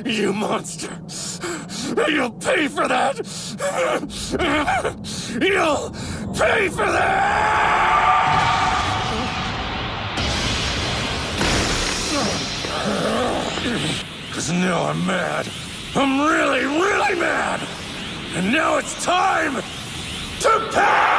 You monster! You'll pay for that! You'll pay for that! Because now I'm mad. I'm really, really mad! And now it's time to pay!